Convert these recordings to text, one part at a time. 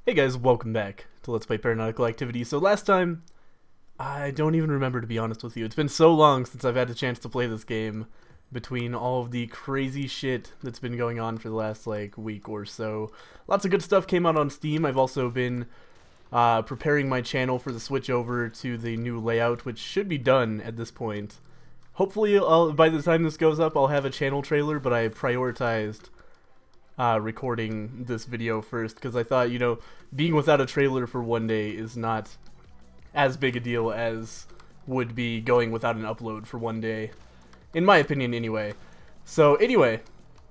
Hey guys, welcome back to Let's Play Paranautical Activity. So last time, I don't even remember, to be honest with you. It's been so long since I've had a chance to play this game between all of the crazy shit that's been going on for the last week or so. Lots of good stuff came out on Steam. I've also been preparing my channel for the switch over to the new layout, which should be done at this point. Hopefully by the time this goes up I'll have a channel trailer, but I prioritized recording this video first because I thought, being without a trailer for one day is not as big a deal as would be going without an upload for one day, in my opinion anyway. So anyway,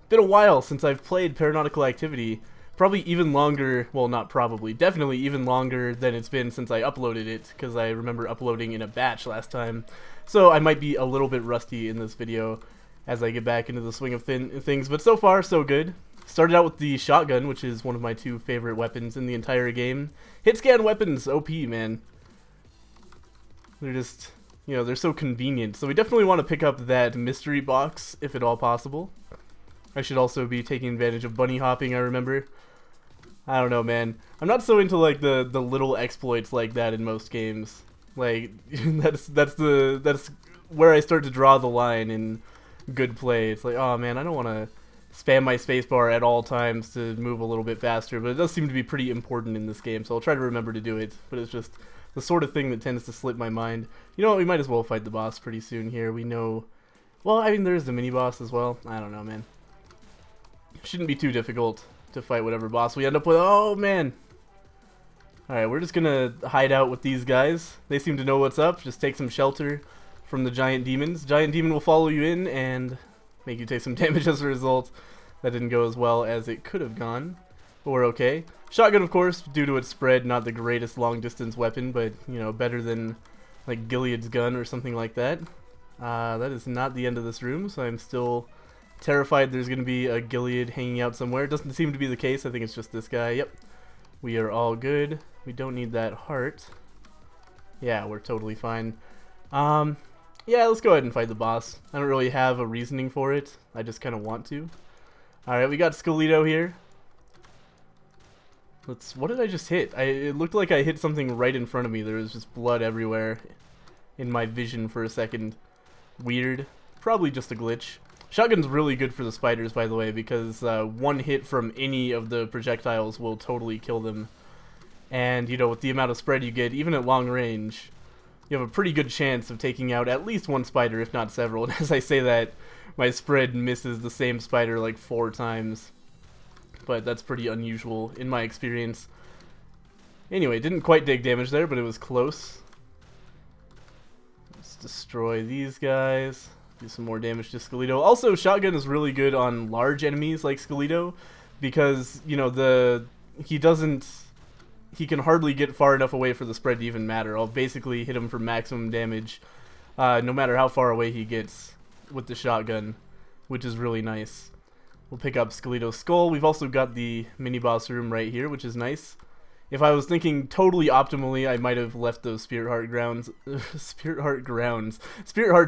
been a while since I've played Paranautical Activity, probably even longer, well not probably, definitely even longer than it's been since I uploaded it, because I remember uploading in a batch last time, so I might be a little bit rusty in this video as I get back into the swing of things, but so far so good. Started out with the shotgun, which is one of my two favorite weapons in the entire game. Hit scan weapons, OP, man. They're just, they're so convenient. So we definitely want to pick up that mystery box, if at all possible. I should also be taking advantage of bunny hopping, I remember. I don't know, man. I'm not so into, the little exploits like that in most games. That's where I start to draw the line in good play. It's like, oh, man, I don't want to spam my spacebar at all times to move a little bit faster, but it does seem to be pretty important in this game, so I'll try to remember to do it, but it's just the sort of thing that tends to slip my mind. You know what, we might as well fight the boss pretty soon here. We know, well, I mean, there's the mini-boss as well. I don't know, man. Shouldn't be too difficult to fight whatever boss we end up with. Oh, man. Alright, we're just gonna hide out with these guys. They seem to know what's up. Just take some shelter from the giant demons. Giant demon will follow you in and make you take some damage as a result. That didn't go as well as it could have gone, but we're okay. Shotgun, of course, due to its spread, not the greatest long distance weapon, but better than like Gilead's gun or something like that. That is not the end of this room, so I'm still terrified there's going to be a Gilead hanging out somewhere. It doesn't seem to be the case. I think it's just this guy. Yep, we are all good. We don't need that heart. Yeah, we're totally fine. Yeah, let's go ahead and fight the boss. I don't really have a reasoning for it. I just kind of want to. Alright, we got Skeleto here. What did I just hit? It looked like I hit something right in front of me. There was just blood everywhere in my vision for a second. Weird. Probably just a glitch. Shotgun's really good for the spiders, by the way, because one hit from any of the projectiles will totally kill them. And, with the amount of spread you get, even at long range, you have a pretty good chance of taking out at least one spider, if not several. And as I say that, my spread misses the same spider like 4 times. But that's pretty unusual in my experience. Anyway, didn't quite take damage there, but it was close. Let's destroy these guys. Do some more damage to Skeleto. Also, Shotgun is really good on large enemies like Skeleto, because, he can hardly get far enough away for the spread to even matter. I'll basically hit him for maximum damage, no matter how far away he gets with the shotgun, which is really nice. We'll pick up Skeleto's skull. We've also got the mini-boss room right here, which is nice. If I was thinking totally optimally, I might have left those Spirit Hearts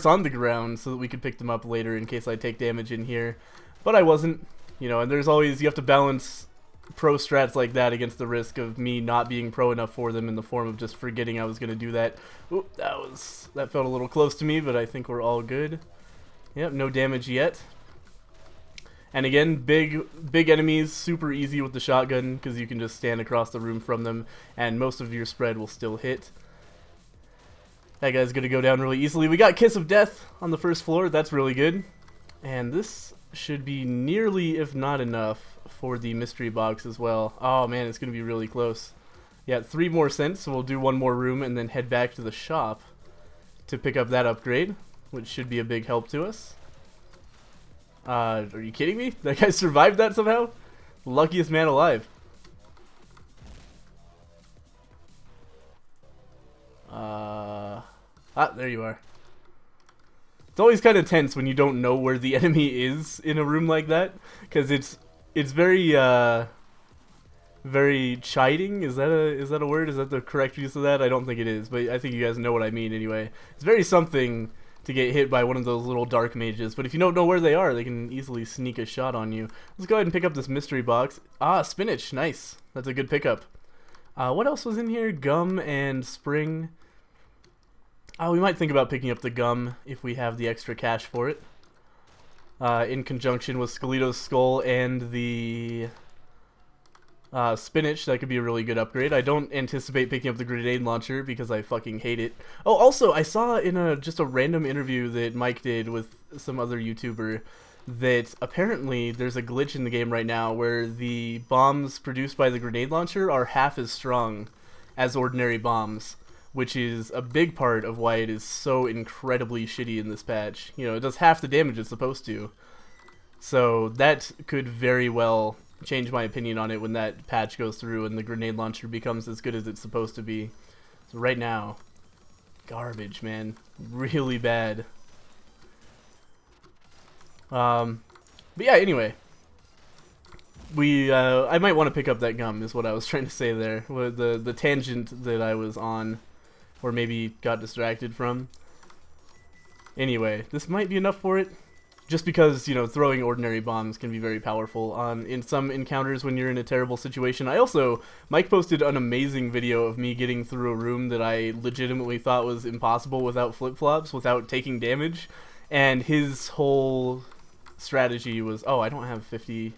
on the ground so that we could pick them up later in case I take damage in here. But I wasn't, and there's always, you have to balance pro strats like that against the risk of me not being pro enough for them in the form of just forgetting I was going to do that. Oop, that felt a little close to me, but I think we're all good. Yep, no damage yet. And again, big enemies, super easy with the shotgun because you can just stand across the room from them and most of your spread will still hit. That guy's going to go down really easily. We got Kiss of Death on the first floor. That's really good. And this should be nearly, if not enough, for the mystery box as well. Oh man, it's going to be really close. Yeah, 3 more cents, so we'll do 1 more room and then head back to the shop to pick up that upgrade, which should be a big help to us. Are you kidding me? That guy survived that somehow? Luckiest man alive. There you are. It's always kind of tense when you don't know where the enemy is in a room like that, because it's very very chiding. Is that a word? Is that the correct use of that? I don't think it is, but I think you guys know what I mean anyway. It's very something to get hit by one of those little dark mages, but if you don't know where they are, they can easily sneak a shot on you. Let's go ahead and pick up this mystery box. Ah, spinach, nice. That's a good pickup. What else was in here? Gum and spring. We might think about picking up the gum if we have the extra cash for it. In conjunction with Skeleto's skull and the spinach, that could be a really good upgrade. I don't anticipate picking up the grenade launcher because I fucking hate it. Oh, also, I saw in just a random interview that Mike did with some other YouTuber that apparently there's a glitch in the game right now where the bombs produced by the grenade launcher are half as strong as ordinary bombs, which is a big part of why it is so incredibly shitty in this patch. You know, it does half the damage it's supposed to. So that could very well change my opinion on it when that patch goes through and the grenade launcher becomes as good as it's supposed to be. So right now, garbage, man. Really bad. But yeah, anyway. I might want to pick up that gum is what I was trying to say there. The tangent that I was on, or maybe got distracted from. Anyway, this might be enough for it. Just because, you know, throwing ordinary bombs can be very powerful in some encounters when you're in a terrible situation. Mike posted an amazing video of me getting through a room that I legitimately thought was impossible without flip-flops, without taking damage. And his whole strategy was, oh, I don't have 50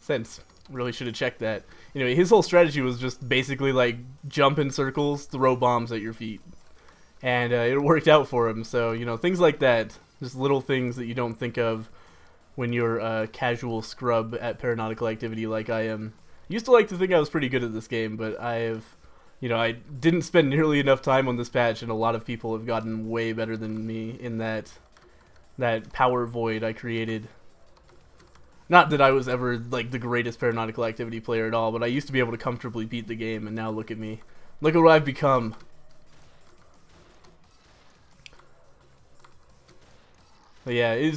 cents. Really should have checked that. Anyway, his whole strategy was just basically like jump in circles, throw bombs at your feet. And it worked out for him. So, you know, things like that. Just little things that you don't think of when you're a casual scrub at Paranautical activity like I am. Used to like to think I was pretty good at this game, but I didn't spend nearly enough time on this patch, and a lot of people have gotten way better than me in that power void I created. Not that I was ever like the greatest Paranautical activity player at all, but I used to be able to comfortably beat the game, and now look at me. Look at what I've become. But yeah,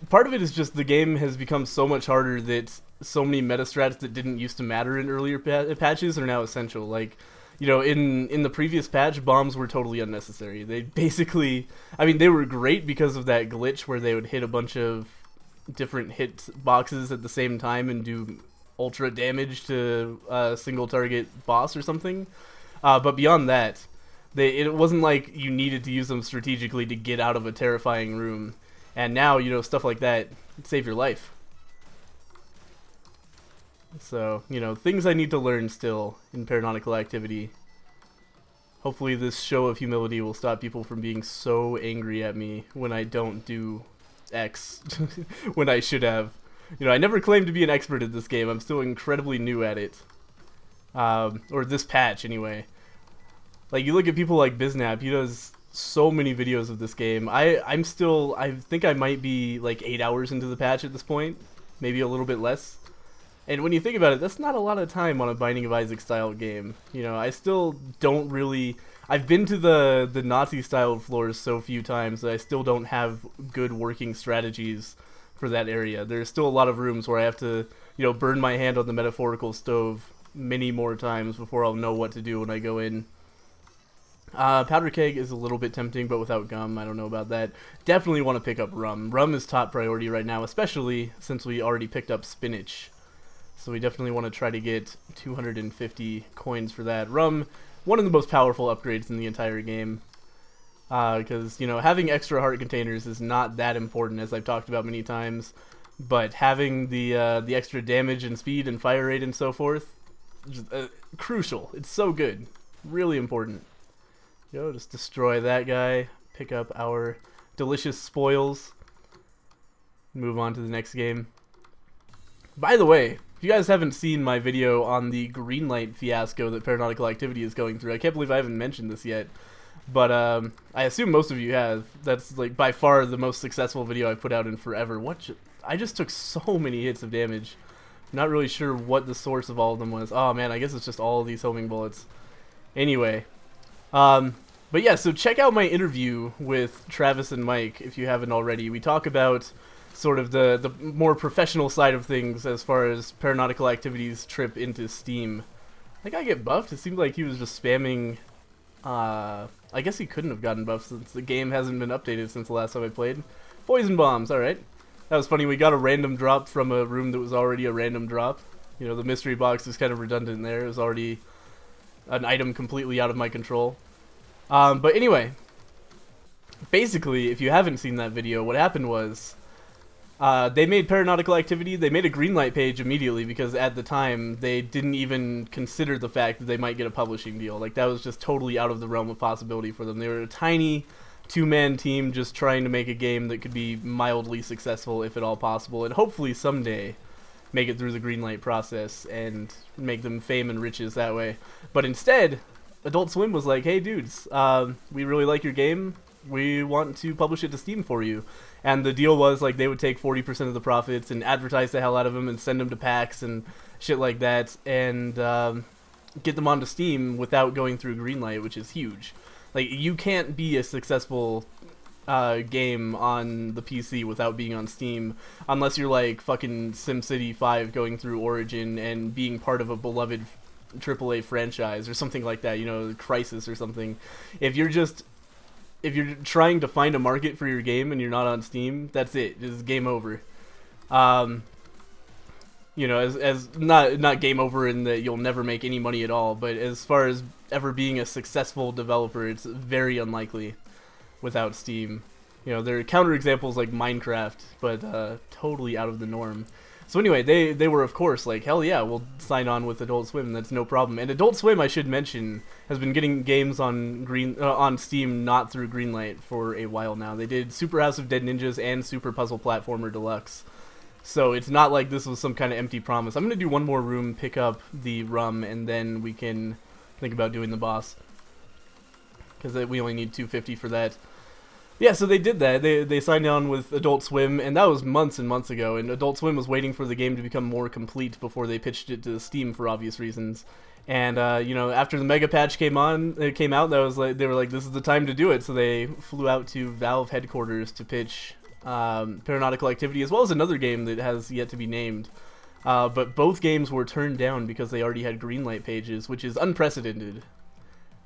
part of it is just the game has become so much harder that so many meta strats that didn't used to matter in earlier patches are now essential. Like, you know, in the previous patch, bombs were totally unnecessary. They basically, I mean, they were great because of that glitch where they would hit a bunch of different hit boxes at the same time and do ultra damage to a single target boss or something. But beyond that, it wasn't like you needed to use them strategically to get out of a terrifying room. And now, you know, stuff like that save your life. So, you know, things I need to learn still in Paranautical activity. Hopefully this show of humility will stop people from being so angry at me when I don't do X when I should have. You know, I never claimed to be an expert at this game. I'm still incredibly new at it. Or this patch, anyway. Like, you look at people like Biznap, he does so many videos of this game. I think I might be like 8 hours into the patch at this point, maybe a little bit less. And when you think about it, that's not a lot of time on a Binding of Isaac style game. You know, I still don't really, I've been to the Nazi styled floors so few times that I still don't have good working strategies for that area. There's still a lot of rooms where I have to, you know, burn my hand on the metaphorical stove many more times before I'll know what to do when I go in. Powder keg is a little bit tempting, but without gum, I don't know about that. Definitely want to pick up rum. Rum is top priority right now, especially since we already picked up spinach. So we definitely want to try to get 250 coins for that. Rum, one of the most powerful upgrades in the entire game. Because, you know, having extra heart containers is not that important, as I've talked about many times. But having the extra damage and speed and fire rate and so forth, just, crucial. It's so good. Really important. Yo, just destroy that guy, pick up our delicious spoils, move on to the next game. By the way, if you guys haven't seen my video on the Greenlight Fiasco that Paranautical activity is going through, I can't believe I haven't mentioned this yet, but I assume most of you have. That's like by far the most successful video I've put out in forever. I just took so many hits of damage. Not really sure what the source of all of them was. Oh man, I guess it's just all of these homing bullets. Anyway. But yeah, so check out my interview with Travis and Mike if you haven't already. We talk about sort of the more professional side of things as far as Paranautical activity's trip into Steam. That guy get buffed? It seemed like he was just spamming, I guess he couldn't have gotten buffed since the game hasn't been updated since the last time I played. Poison bombs, alright. That was funny, we got a random drop from a room that was already a random drop. You know, the mystery box is kind of redundant there. It was already an item completely out of my control. But anyway, basically, if you haven't seen that video, what happened was they made Paranautical Activity, they made a Greenlight page immediately because at the time they didn't even consider the fact that they might get a publishing deal. Like, that was just totally out of the realm of possibility for them. They were a tiny two-man team just trying to make a game that could be mildly successful, if at all possible, and hopefully someday make it through the Greenlight process and make them fame and riches that way. But instead, Adult Swim was like, hey dudes, we really like your game, we want to publish it to Steam for you. And the deal was, like, they would take 40% of the profits and advertise the hell out of them and send them to PAX and shit like that, and get them onto Steam without going through Greenlight, which is huge. Like, you can't be a successful game on the PC without being on Steam, unless you're like fucking SimCity 5 going through Origin and being part of a beloved AAA franchise or something like that, you know, Crisis or something. If you're trying to find a market for your game and you're not on Steam, that's it. It's game over. You know, as not game over in that you'll never make any money at all, but as far as ever being a successful developer, it's very unlikely without Steam. You know, there are counterexamples like Minecraft, but totally out of the norm. So anyway, they were, of course, like, hell yeah, we'll sign on with Adult Swim, that's no problem. And Adult Swim, I should mention, has been getting games on Steam not through Greenlight for a while now. They did Super House of Dead Ninjas and Super Puzzle Platformer Deluxe. So it's not like this was some kind of empty promise. I'm going to do one more room, pick up the rum, and then we can think about doing the boss, because we only need 250 for that. Yeah, so they did that. They signed on with Adult Swim, and that was months and months ago, and Adult Swim was waiting for the game to become more complete before they pitched it to Steam for obvious reasons. And you know, after the mega patch came out, that was like, they were like, this is the time to do it. So they flew out to Valve headquarters to pitch Paranautical Activity, as well as another game that has yet to be named. But both games were turned down because they already had Greenlight pages, which is unprecedented.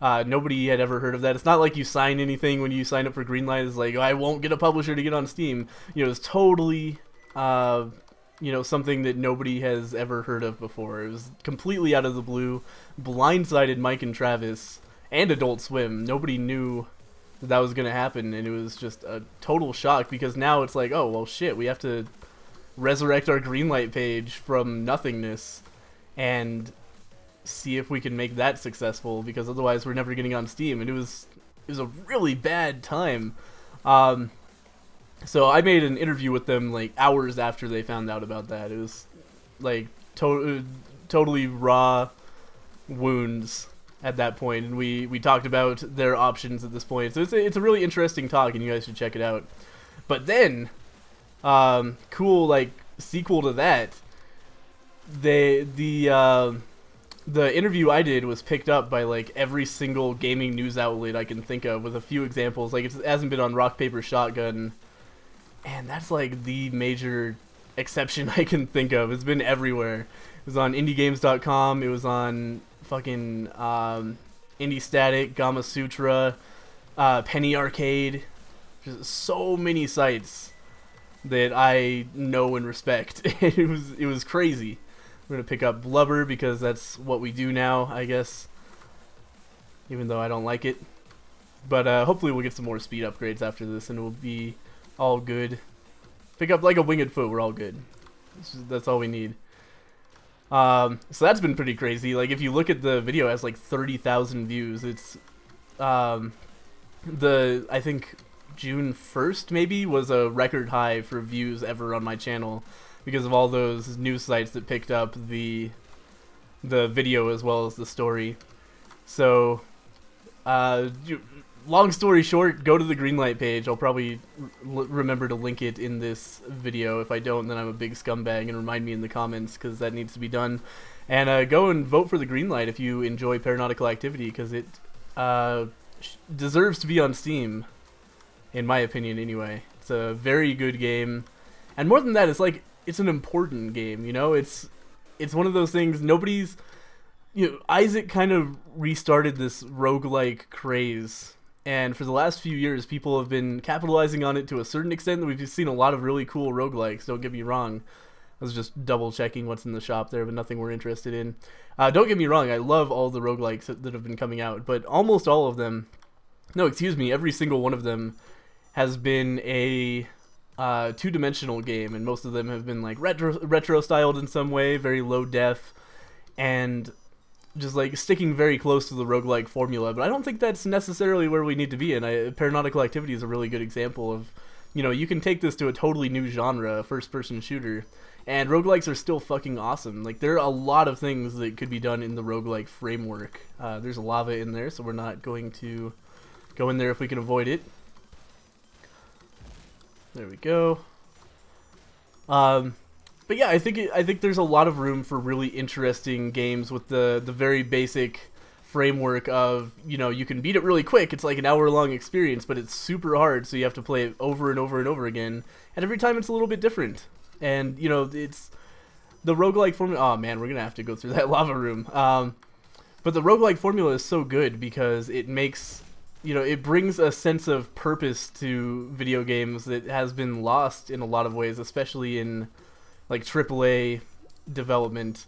Nobody had ever heard of that. It's not like you sign anything when you sign up for Greenlight. It's like, oh, I won't get a publisher to get on Steam. You know, it's totally, you know, something that nobody has ever heard of before. It was completely out of the blue, blindsided Mike and Travis and Adult Swim. Nobody knew that was going to happen, and it was just a total shock, because now it's like, oh, well, shit, we have to resurrect our Greenlight page from nothingness and see if we can make that successful, because otherwise we're never getting on Steam. And it was a really bad time. So I made an interview with them like hours after they found out about that. It was like totally raw wounds at that point, and we talked about their options at this point. So it's a really interesting talk, and you guys should check it out. But then cool, like, sequel to that, the interview I did was picked up by like every single gaming news outlet I can think of, with a few examples. Like, it hasn't been on Rock Paper Shotgun, and that's like the major exception I can think of. It's been everywhere. It was on indiegames.com, it was on fucking Indie Static, Gamma Sutra, Penny Arcade. Just so many sites that I know and respect. It was crazy. We're going to pick up Blubber because that's what we do now, I guess. Even though I don't like it. But hopefully we'll get some more speed upgrades after this and we'll be all good. Pick up like a Winged Foot, we're all good. That's all we need. So that's been pretty crazy. Like, if you look at the video, it has like 30,000 views. It's I think June 1st maybe was a record high for views ever on my channel, because of all those news sites that picked up the video as well as the story. So, long story short, go to the Greenlight page. I'll probably remember to link it in this video. If I don't, then I'm a big scumbag, and remind me in the comments, because that needs to be done. And go and vote for the Greenlight if you enjoy Paranautical Activity, because it deserves to be on Steam, in my opinion anyway. It's a very good game. And more than that, it's like, it's an important game, you know? It's one of those things, nobody's... You know, Isaac kind of restarted this roguelike craze, and for the last few years, people have been capitalizing on it to a certain extent. We've seen a lot of really cool roguelikes, don't get me wrong. I was just double checking what's in the shop there, but nothing we're interested in. Don't get me wrong, I love all the roguelikes that have been coming out, but almost all of them, no, excuse me, every single one of them has been a two-dimensional game, and most of them have been like retro styled in some way, very low def, and just like sticking very close to the roguelike formula. But I don't think that's necessarily where we need to be, and Paranautical Activity is a really good example of, you know, you can take this to a totally new genre, a first-person shooter, and roguelikes are still fucking awesome. Like, there are a lot of things that could be done in the roguelike framework. There's lava in there, so we're not going to go in there if we can avoid it. There we go. But yeah, I think there's a lot of room for really interesting games with the very basic framework of, you know, you can beat it really quick. It's like an hour-long experience, but it's super hard, so you have to play it over and over and over again. And every time it's a little bit different. And, you know, it's the roguelike formula. Oh man, we're gonna have to go through that lava room. But the roguelike formula is so good because it makes, you know, it brings a sense of purpose to video games that has been lost in a lot of ways, especially in like AAA development.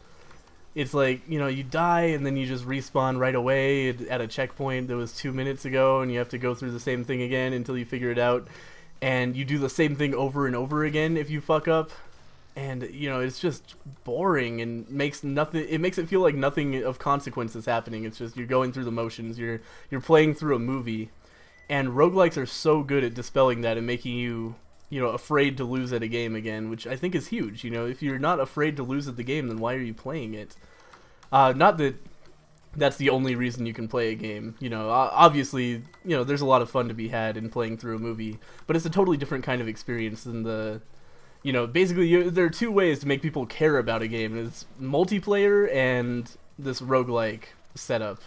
It's like, you know, you die and then you just respawn right away at a checkpoint that was 2 minutes ago, and you have to go through the same thing again until you figure it out. And you do the same thing over and over again if you fuck up. And, you know, it's just boring and makes it feel like nothing of consequence is happening. It's just you're going through the motions, you're playing through a movie. And roguelikes are so good at dispelling that and making you, you know, afraid to lose at a game again, which I think is huge. You know, if you're not afraid to lose at the game, then why are you playing it? Not that that's the only reason you can play a game. You know, obviously, you know, there's a lot of fun to be had in playing through a movie, but it's a totally different kind of experience than the, you know, basically there are two ways to make people care about a game. It's multiplayer and this roguelike setup.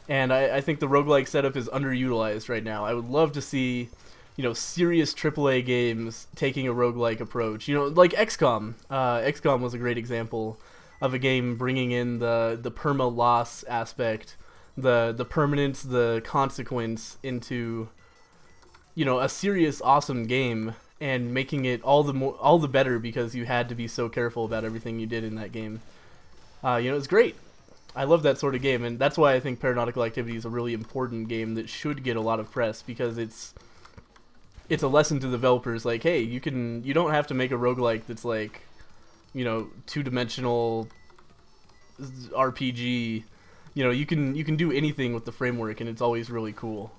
And I think the roguelike setup is underutilized right now. I would love to see, you know, serious AAA games taking a roguelike approach. You know, like XCOM. XCOM was a great example of a game bringing in the perma-loss aspect, the permanence, the consequence into, you know, a serious, awesome game, and making it all the better because you had to be so careful about everything you did in that game. You know, it's great. I love that sort of game, and that's why I think Paranautical Activity is a really important game that should get a lot of press, because it's a lesson to developers, like, hey, you don't have to make a roguelike that's like, you know, two-dimensional RPG. You know, you can do anything with the framework, and it's always really cool.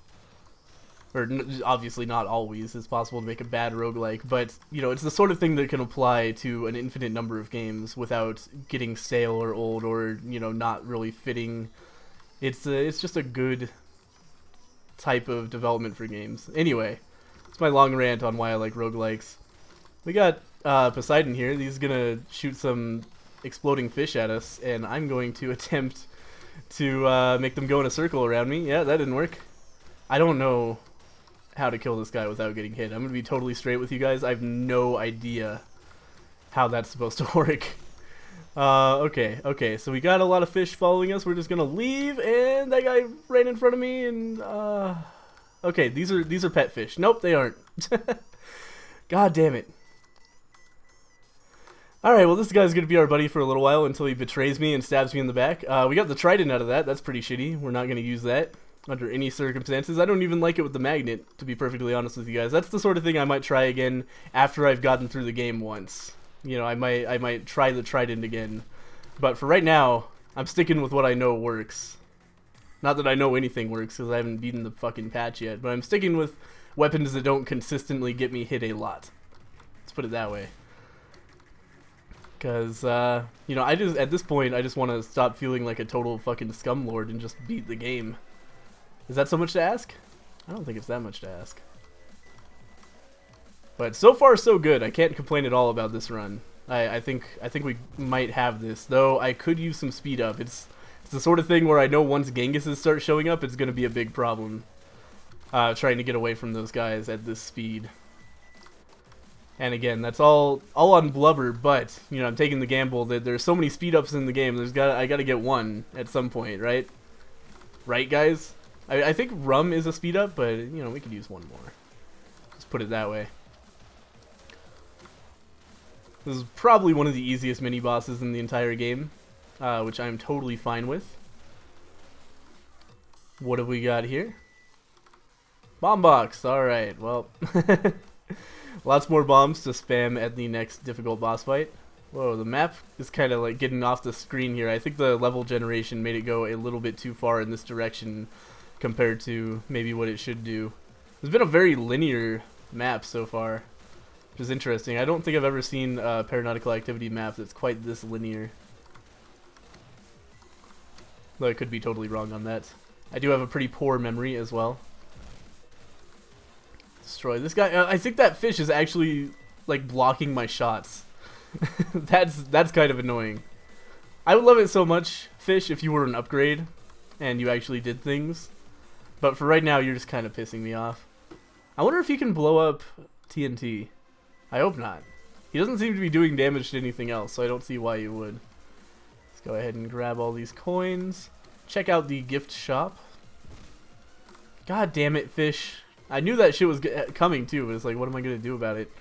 Or obviously not always. It's possible to make a bad roguelike, but, you know, it's the sort of thing that can apply to an infinite number of games without getting stale or old or, you know, not really fitting. It's just a good type of development for games. Anyway, it's my long rant on why I like roguelikes. We got Poseidon here. He's gonna shoot some exploding fish at us, and I'm going to attempt to make them go in a circle around me. Yeah, that didn't work. I don't know how to kill this guy without getting hit. I'm gonna be totally straight with you guys. I have no idea how that's supposed to work. Okay, so we got a lot of fish following us. We're just gonna leave, and that guy ran in front of me, and okay, these are pet fish. Nope, they aren't. God damn it. Alright, well, this guy's gonna be our buddy for a little while until he betrays me and stabs me in the back. We got the trident out of that. That's pretty shitty. We're not gonna use that under any circumstances. I don't even like it with the magnet, to be perfectly honest with you guys. That's the sort of thing I might try again after I've gotten through the game once. You know, I might try the trident again. But for right now, I'm sticking with what I know works. Not that I know anything works, because I haven't beaten the fucking patch yet, but I'm sticking with weapons that don't consistently get me hit a lot. Let's put it that way. Because, you know, at this point, I just want to stop feeling like a total fucking scumlord and just beat the game. Is that so much to ask? I don't think it's that much to ask. But so far, so good. I can't complain at all about this run. I think we might have this, though I could use some speed up. It's the sort of thing where I know once Genghis start showing up, it's going to be a big problem. Trying to get away from those guys at this speed. And again, that's all on blubber, but, you know, I'm taking the gamble that there's so many speed ups in the game, I gotta get one at some point, right? Right, guys? I think rum is a speed up, but, you know, we could use one more. Let's put it that way. This is probably one of the easiest mini-bosses in the entire game, which I'm totally fine with. What have we got here? Bomb box. Alright, well. Lots more bombs to spam at the next difficult boss fight. Whoa, the map is kind of like getting off the screen here. I think the level generation made it go a little bit too far in this direction compared to maybe what it should do. It's been a very linear map so far, which is interesting. I don't think I've ever seen a Paranautical Activity map that's quite this linear. Though I could be totally wrong on that. I do have a pretty poor memory as well. Destroy this guy. I think that fish is actually like blocking my shots. That's kind of annoying. I would love it so much, fish, if you were an upgrade and you actually did things. But for right now, you're just kind of pissing me off. I wonder if he can blow up TNT. I hope not. He doesn't seem to be doing damage to anything else, so I don't see why you would. Let's go ahead and grab all these coins. Check out the gift shop. God damn it, fish. I knew that shit was coming too, but it's like, what am I going to do about it?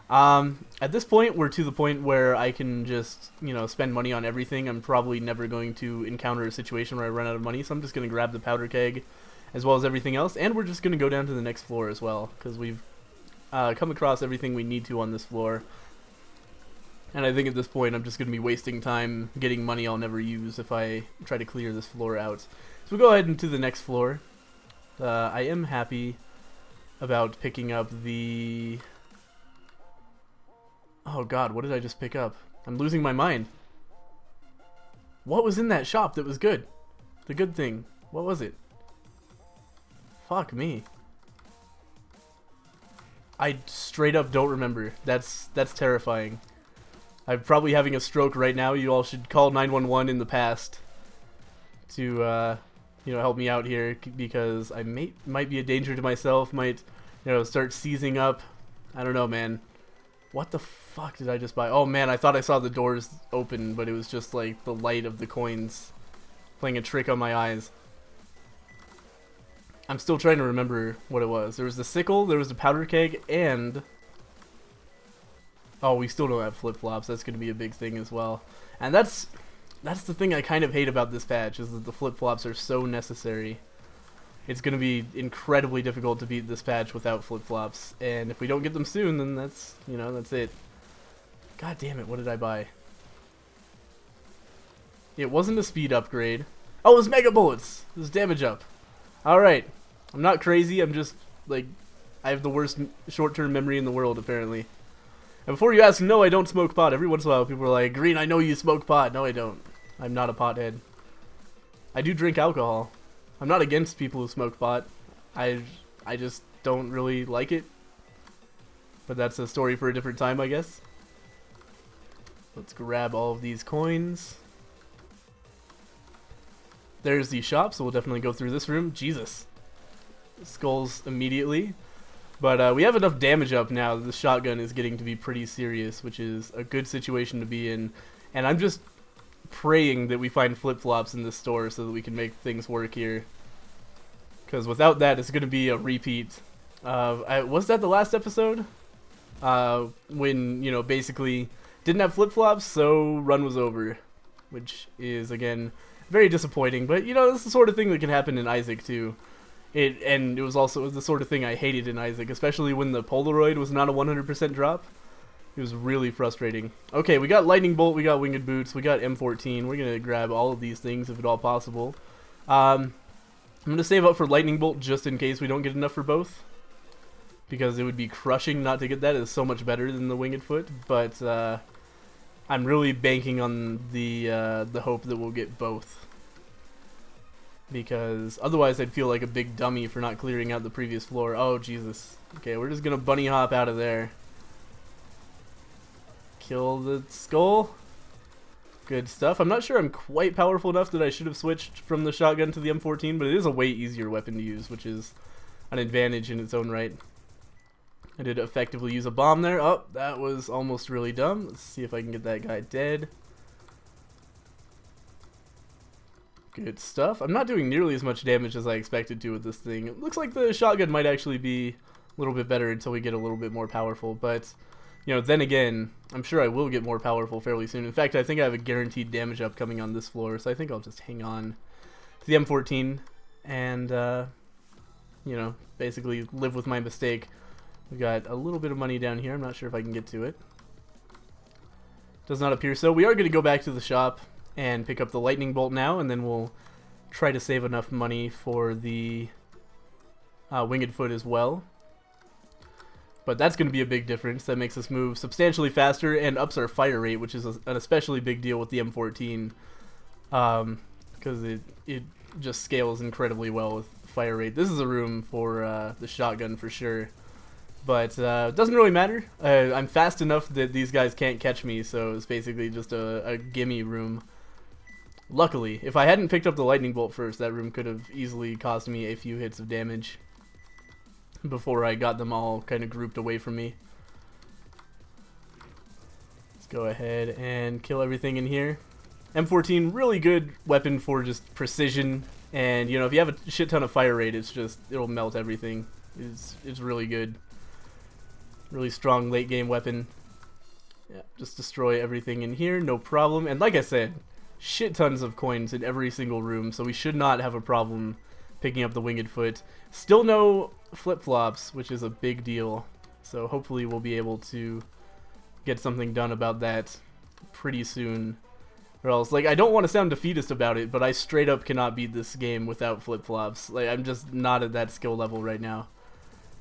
At this point, we're to the point where I can just, you know, spend money on everything. I'm probably never going to encounter a situation where I run out of money, so I'm just going to grab the powder keg as well as everything else, and we're just going to go down to the next floor as well, because we've come across everything we need to on this floor. And I think at this point I'm just going to be wasting time getting money I'll never use if I try to clear this floor out. So we'll go ahead into the next floor. I am happy about picking up the... Oh god, what did I just pick up? I'm losing my mind. What was in that shop that was good? The good thing. What was it? Fuck me. I straight up don't remember. That's terrifying. I'm probably having a stroke right now. You all should call 911 in the past to you know, help me out here, because I might be a danger to myself, might, you know, start seizing up. I don't know, man. What the fuck did I just buy? Oh man, I thought I saw the doors open, but it was just like the light of the coins playing a trick on my eyes. I'm still trying to remember what it was. There was the sickle, there was the powder keg, and... Oh, we still don't have flip-flops. That's going to be a big thing as well. And that's the thing I kind of hate about this patch, is that the flip-flops are so necessary. It's going to be incredibly difficult to beat this patch without flip-flops. And if we don't get them soon, then that's, you know, that's it. God damn it, what did I buy? It wasn't a speed upgrade. Oh, it was Mega Bullets! It was damage up. Alright. I'm not crazy, I'm just, like, I have the worst short-term memory in the world, apparently. And before you ask, no, I don't smoke pot. Every once in a while, people are like, Green, I know you smoke pot. No, I don't. I'm not a pothead. I do drink alcohol. I'm not against people who smoke pot. I just don't really like it. But that's a story for a different time, I guess. Let's grab all of these coins. There's the shop, so we'll definitely go through this room. Jesus. Skulls immediately. But we have enough damage up now that the shotgun is getting to be pretty serious, which is a good situation to be in. And I'm just praying that we find flip-flops in this store so that we can make things work here. Because without that, it's going to be a repeat of... was that the last episode? When, you know, basically didn't have flip-flops, so run was over. Which is, again, very disappointing. But, you know, this is the sort of thing that can happen in Isaac, too. And it was also the sort of thing I hated in Isaac, especially when the Polaroid was not a 100% drop. It was really frustrating. Okay, we got Lightning Bolt, we got Winged Boots, we got M14. We're going to grab all of these things if at all possible. I'm going to save up for Lightning Bolt just in case we don't get enough for both. Because it would be crushing not to get that. It's so much better than the Winged Foot. But I'm really banking on the hope that we'll get both. Because otherwise I'd feel like a big dummy for not clearing out the previous floor. Oh, Jesus. Okay, we're just going to bunny hop out of there. Kill the skull. Good stuff. I'm not sure I'm quite powerful enough that I should have switched from the shotgun to the M14, but it is a way easier weapon to use, which is an advantage in its own right. I did effectively use a bomb there. Oh, that was almost really dumb. Let's see if I can get that guy dead. Good stuff. I'm not doing nearly as much damage as I expected to with this thing. It looks like the shotgun might actually be a little bit better until we get a little bit more powerful, but You know, then again, I'm sure I will get more powerful fairly soon. In fact, I think I have a guaranteed damage up coming on this floor, so I think I'll just hang on to the M14 and, you know, basically live with my mistake. We got a little bit of money down here. I'm not sure if I can get to it. Does not appear so. We are going to go back to the shop and pick up the lightning bolt now, and then we'll try to save enough money for the winged foot as well. But that's going to be a big difference. That makes us move substantially faster and ups our fire rate, which is an especially big deal with the M14. Because it just scales incredibly well with fire rate. This is a room for the shotgun for sure. But it doesn't really matter. I'm fast enough that these guys can't catch me, so it's basically just a gimme room. Luckily, if I hadn't picked up the lightning bolt first, that room could have easily caused me a few hits of damage before I got them all kind of grouped away from me. Let's go ahead and kill everything in here. M14, really good weapon for just precision, and you know, if you have a shit ton of fire rate, it'll melt everything. It's really good. Really strong late game weapon. Yeah, just destroy everything in here, no problem. And like I said, shit tons of coins in every single room, so we should not have a problem picking up the winged foot. Still no flip-flops, which is a big deal. So hopefully we'll be able to get something done about that pretty soon. Or else, like, I don't want to sound defeatist about it, but I straight up cannot beat this game without flip-flops. Like, I'm just not at that skill level right now.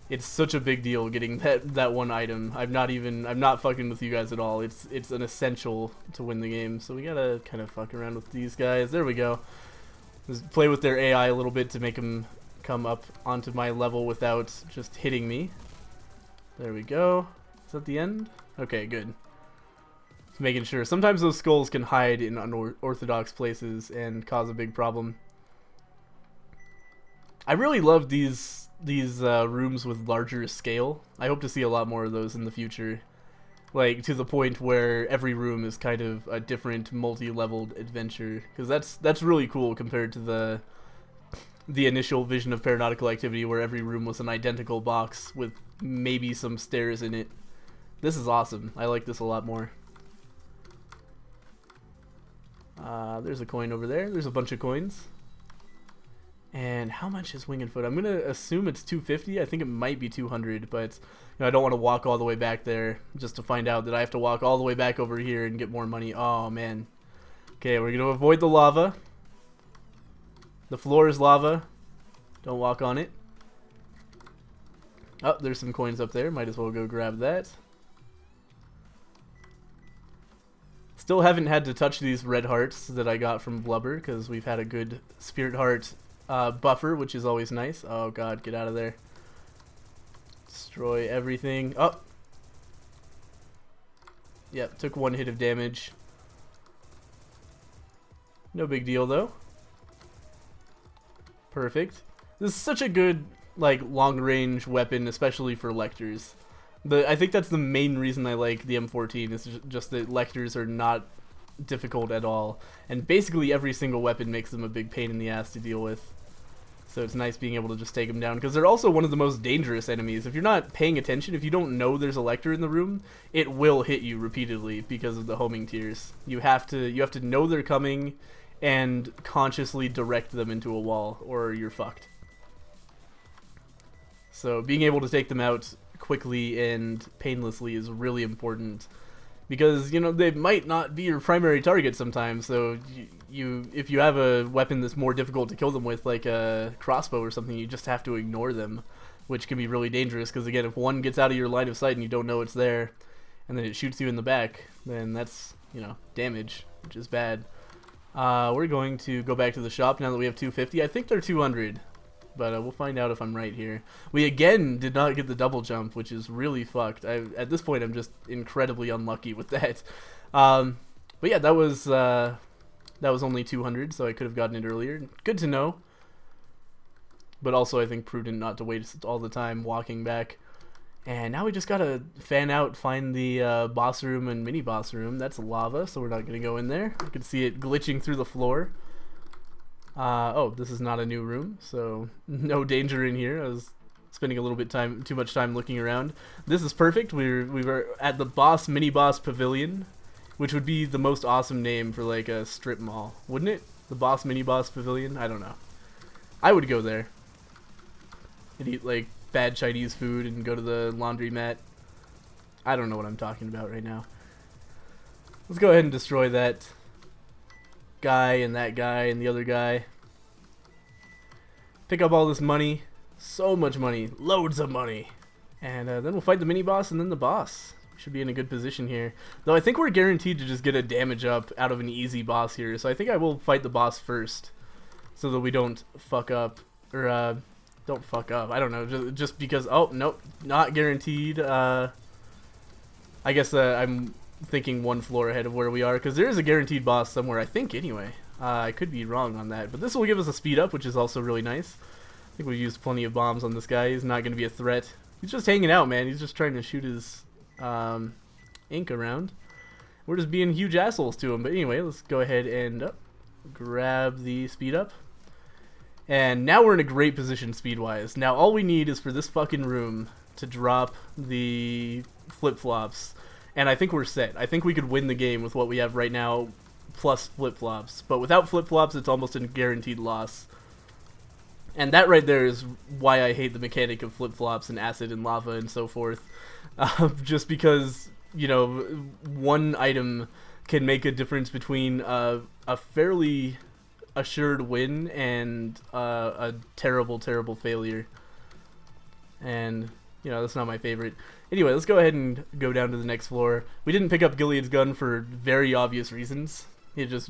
It's such a big deal getting that one item. I'm not fucking with you guys at all. It's an essential to win the game. So we gotta kind of fuck around with these guys. There we go. Just play with their AI a little bit to make them come up onto my level without just hitting me. There we go. Is that the end? Okay, good. Just making sure. Sometimes those skulls can hide in unorthodox places and cause a big problem. I really love these rooms with larger scale. I hope to see a lot more of those in the future. Like, to the point where every room is kind of a different multi-leveled adventure. Because that's really cool compared to the initial vision of Paranautical Activity where every room was an identical box with maybe some stairs in it. This is awesome. I like this a lot more. There's a coin over there. There's a bunch of coins. And how much is Winged Foot? I'm going to assume it's 250. I think it might be 200, but you know, I don't want to walk all the way back there just to find out that I have to walk all the way back over here and get more money. Oh, man. Okay, we're going to avoid the lava. The floor is lava. Don't walk on it. Oh, there's some coins up there. Might as well go grab that. Still haven't had to touch these red hearts that I got from Blubber because we've had a good spirit heart buffer, which is always nice. Oh god, get out of there. Destroy everything. Oh! Yep, took one hit of damage. No big deal though. Perfect. This is such a good, like, long-range weapon, especially for lectors. I think that's the main reason I like the M14, is just that lectors are not difficult at all. And basically every single weapon makes them a big pain in the ass to deal with. So it's nice being able to just take them down, because they're also one of the most dangerous enemies. If you're not paying attention, if you don't know there's a lector in the room, it will hit you repeatedly because of the homing tiers. You have to know they're coming and consciously direct them into a wall, or you're fucked. So being able to take them out quickly and painlessly is really important, because you know they might not be your primary target sometimes. So if you have a weapon that's more difficult to kill them with, like a crossbow or something, you just have to ignore them, which can be really dangerous. Because again, if one gets out of your line of sight and you don't know it's there, and then it shoots you in the back, then that's, you know, damage, which is bad. We're going to go back to the shop now that we have 250. I think they're 200. But we'll find out if I'm right here. We again did not get the double jump, which is really fucked. At this point, I'm just incredibly unlucky with that. But yeah, that was only 200, so I could have gotten it earlier. Good to know. But also, I think prudent not to waste all the time walking back. And now we just gotta fan out, find the boss room and mini boss room. That's lava, so we're not gonna go in there. You can see it glitching through the floor. Oh, this is not a new room, so no danger in here. I was spending a little bit too much time looking around. This is perfect. We were at the boss mini boss pavilion, which would be the most awesome name for like a strip mall, wouldn't it? The boss mini boss pavilion. I don't know. I would go there and eat like bad Chinese food and go to the laundromat. I don't know what I'm talking about right now. Let's go ahead and destroy that guy and the other guy. Pick up all this money. So much money. Loads of money. And then we'll fight the mini-boss and then the boss. We should be in a good position here. Though I think we're guaranteed to just get a damage up out of an easy boss here. So I think I will fight the boss first. So that we don't fuck up. Or, don't fuck up. I don't know. Just because... Oh, nope. Not guaranteed. I guess I'm thinking one floor ahead of where we are. Because there is a guaranteed boss somewhere, I think, anyway. I could be wrong on that. But this will give us a speed up, which is also really nice. I think we used plenty of bombs on this guy. He's not going to be a threat. He's just hanging out, man. He's just trying to shoot his ink around. We're just being huge assholes to him. But anyway, let's go ahead and grab the speed up. And now we're in a great position speed-wise. Now all we need is for this fucking room to drop the flip-flops. And I think we're set. I think we could win the game with what we have right now, plus flip-flops. But without flip-flops, it's almost a guaranteed loss. And that right there is why I hate the mechanic of flip-flops and acid and lava and so forth. Just because, you know, one item can make a difference between a fairly assured win and a terrible, terrible failure. And, you know, that's not my favorite. Anyway, let's go ahead and go down to the next floor. We didn't pick up Gilead's gun for very obvious reasons. It just...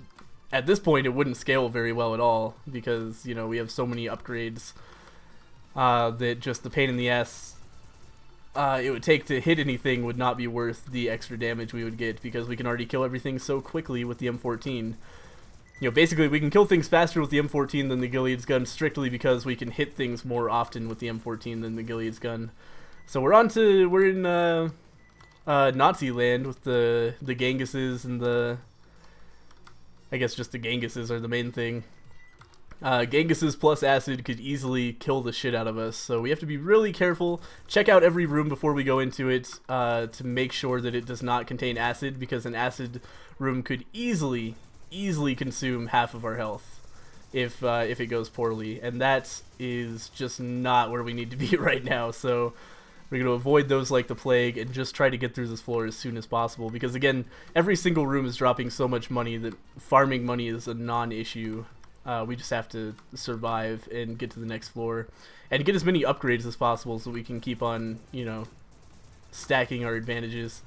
At this point, it wouldn't scale very well at all because, you know, we have so many upgrades that just the pain in the ass it would take to hit anything would not be worth the extra damage we would get because we can already kill everything so quickly with the M14. You know, basically, we can kill things faster with the M14 than the Gilead's gun strictly because we can hit things more often with the M14 than the Gilead's gun. So we're in Nazi land with the Gengises and the... I guess just the Gengises are the main thing. Gengises plus acid could easily kill the shit out of us, so we have to be really careful. Check out every room before we go into it to make sure that it does not contain acid, because an acid room could easily consume half of our health if it goes poorly, and that is just not where we need to be right now. So we're going to avoid those like the plague and just try to get through this floor as soon as possible. Because again, every single room is dropping so much money that farming money is a non-issue. We just have to survive and get to the next floor. And get as many upgrades as possible so we can keep on, you know, stacking our advantages.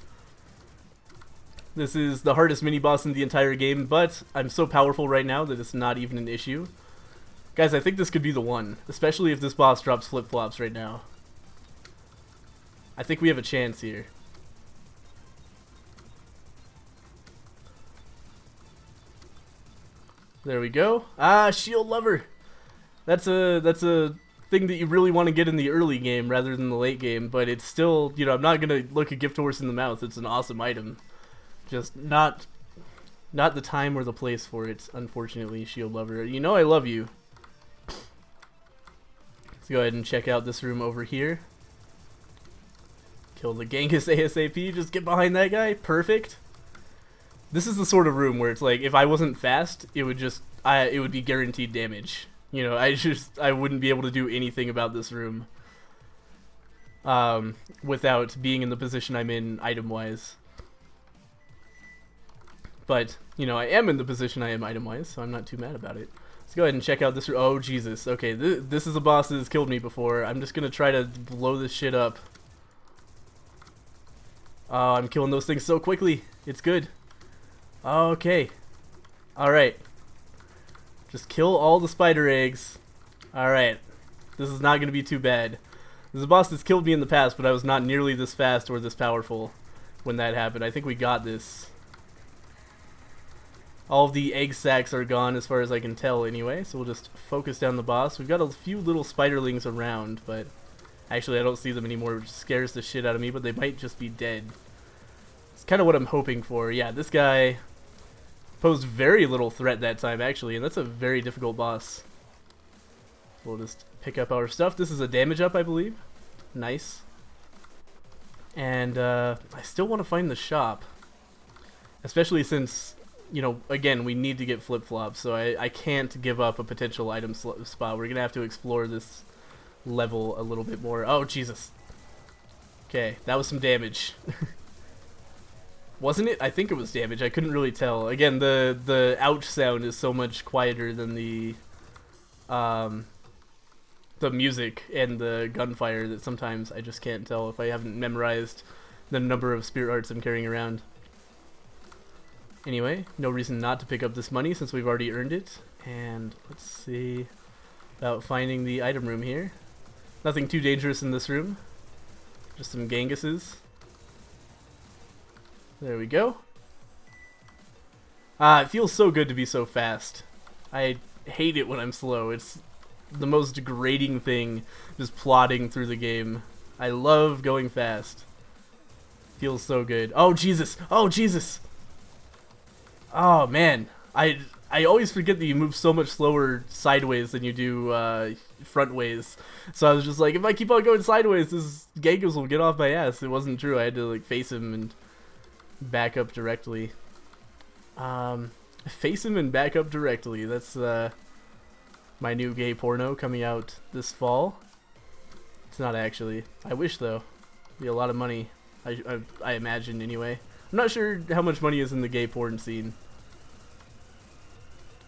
This is the hardest mini-boss in the entire game, but I'm so powerful right now that it's not even an issue. Guys, I think this could be the one. Especially if this boss drops flip-flops right now. I think we have a chance here. There we go. Ah, shield lover. That's a thing that you really want to get in the early game rather than the late game, but it's still, you know, I'm not gonna look a gift horse in the mouth. It's an awesome item. Just not the time or the place for it, unfortunately, shield lover. You know I love you. Let's go ahead and check out this room over here. Kill the Genghis ASAP, just get behind that guy, perfect. This is the sort of room where it's like, if I wasn't fast, it would just, it would be guaranteed damage. You know, I wouldn't be able to do anything about this room without being in the position I'm in item-wise. But, you know, I am in the position I am item-wise, so I'm not too mad about it. Let's go ahead and check out this room. Oh, Jesus. Okay, this is a boss that has killed me before. I'm just gonna try to blow this shit up. Oh, I'm killing those things so quickly. It's good. Okay. Alright. Just kill all the spider eggs. Alright. This is not going to be too bad. This is a boss that's killed me in the past, but I was not nearly this fast or this powerful when that happened. I think we got this. All of the egg sacs are gone as far as I can tell anyway, so we'll just focus down the boss. We've got a few little spiderlings around, but actually I don't see them anymore, which scares the shit out of me, but they might just be dead. It's kind of what I'm hoping for. Yeah, this guy posed very little threat that time, actually, and that's a very difficult boss. We'll just pick up our stuff. This is a damage up, I believe. Nice. And I still want to find the shop. Especially since, you know, again, we need to get flip-flops. So I can't give up a potential item spot. We're going to have to explore this level a little bit more. Oh, Jesus. Okay, that was some damage. Wasn't it? I think it was damage. I couldn't really tell. Again, the ouch sound is so much quieter than the music and the gunfire that sometimes I just can't tell if I haven't memorized the number of spirit hearts I'm carrying around. Anyway, no reason not to pick up this money since we've already earned it. And let's see about finding the item room here. Nothing too dangerous in this room. Just some Ganguses. There we go. It feels so good to be so fast. I hate it when I'm slow. It's the most degrading thing, just plodding through the game. I love going fast. Feels so good. Oh, Jesus! Oh, Jesus! Oh, man. I always forget that you move so much slower sideways than you do frontways. So I was just like, if I keep on going sideways, this Gangus will get off my ass. It wasn't true. I had to like face him and back up directly. Face him and back up directly. That's my new gay porno coming out this fall. It's not actually. I wish though. Be a lot of money. I imagine anyway. I'm not sure how much money is in the gay porn scene.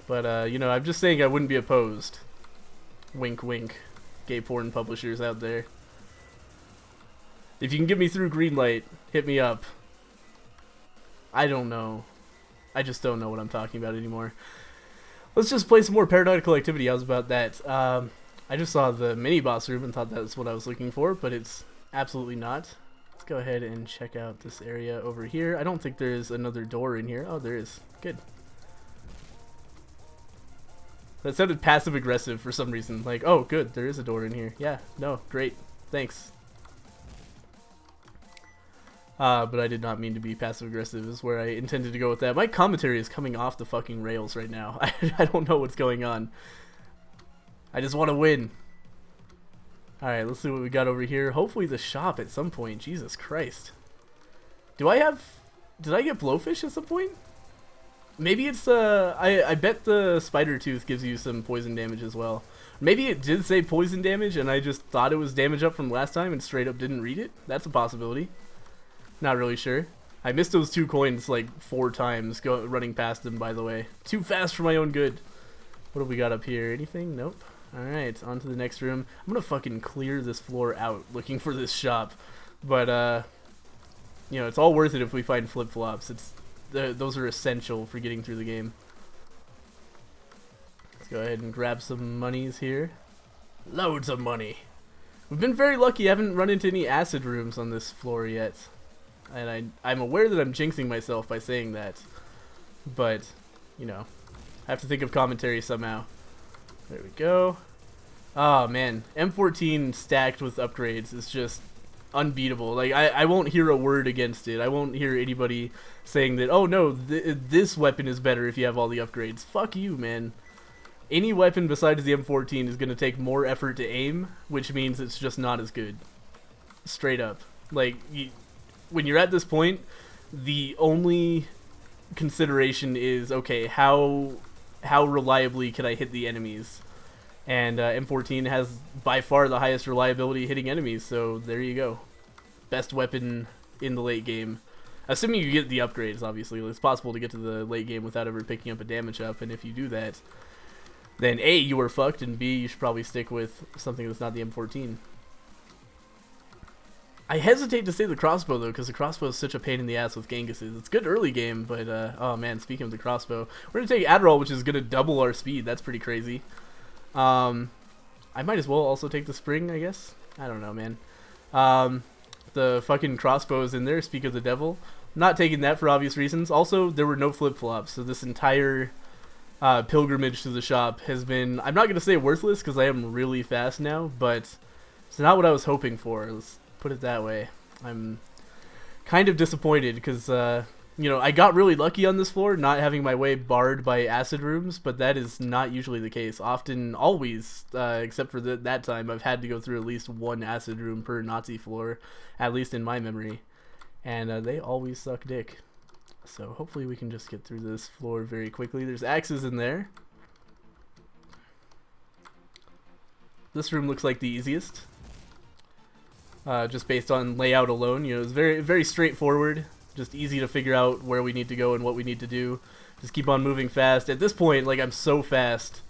But you know, I'm just saying I wouldn't be opposed. Wink wink. Gay porn publishers out there. If you can get me through Greenlight, hit me up. I don't know. I just don't know what I'm talking about anymore. Let's just play some more Paranautical activity. How's about that? I just saw the mini-boss room and thought that's what I was looking for, but it's absolutely not. Let's go ahead and check out this area over here. I don't think there's another door in here. Oh, there is. Good. That sounded passive-aggressive for some reason. Like, oh, good, there is a door in here. Yeah, no, great. Thanks. But I did not mean to be passive-aggressive is where I intended to go with that. My commentary is coming off the fucking rails right now. I don't know what's going on. I just want to win. Alright, let's see what we got over here. Hopefully the shop at some point. Jesus Christ. Did I get blowfish at some point? Maybe it's, I bet the spider tooth gives you some poison damage as well. Maybe it did say poison damage and I just thought it was damage up from last time and straight up didn't read it. That's a possibility. Not really sure. I missed those 2 coins like 4 times running past them, by the way. Too fast for my own good. What have we got up here? Anything? Nope. Alright, on to the next room. I'm gonna fucking clear this floor out looking for this shop. But, you know, it's all worth it if we find flip-flops. Those are essential for getting through the game. Let's go ahead and grab some monies here. Loads of money. We've been very lucky. I haven't run into any acid rooms on this floor yet. And I'm aware that I'm jinxing myself by saying that. But, you know, I have to think of commentary somehow. There we go. Oh, man. M14 stacked with upgrades is just unbeatable. Like, I won't hear a word against it. I won't hear anybody saying that, oh, no, this weapon is better if you have all the upgrades. Fuck you, man. Any weapon besides the M14 is going to take more effort to aim, which means it's just not as good. Straight up. Like, when you're at this point, the only consideration is, okay, how reliably can I hit the enemies? And M14 has by far the highest reliability hitting enemies, so there you go. Best weapon in the late game. Assuming you get the upgrades, obviously. It's possible to get to the late game without ever picking up a damage up, and if you do that, then A, you are fucked, and B, you should probably stick with something that's not the M14. I hesitate to say the crossbow, though, because the crossbow is such a pain in the ass with Ganguses. It's good early game, but, oh man, speaking of the crossbow, we're going to take Adderall, which is going to double our speed. That's pretty crazy. I might as well also take the spring, I guess. I don't know, man. The fucking crossbow is in there, speak of the devil. Not taking that for obvious reasons. Also, there were no flip-flops, so this entire pilgrimage to the shop has been, I'm not going to say worthless, because I am really fast now, but it's not what I was hoping for. Let's put it that way. I'm kind of disappointed, because you know, I got really lucky on this floor, not having my way barred by acid rooms, but that is not usually the case. Often, always, except for that time, I've had to go through at least one acid room per Nazi floor, at least in my memory. And they always suck dick. So hopefully we can just get through this floor very quickly. There's axes in there. This room looks like the easiest. Just based on layout alone, you know, it's very, very straightforward. Just easy to figure out where we need to go and what we need to do. Just keep on moving fast. At this point, like, I'm so fast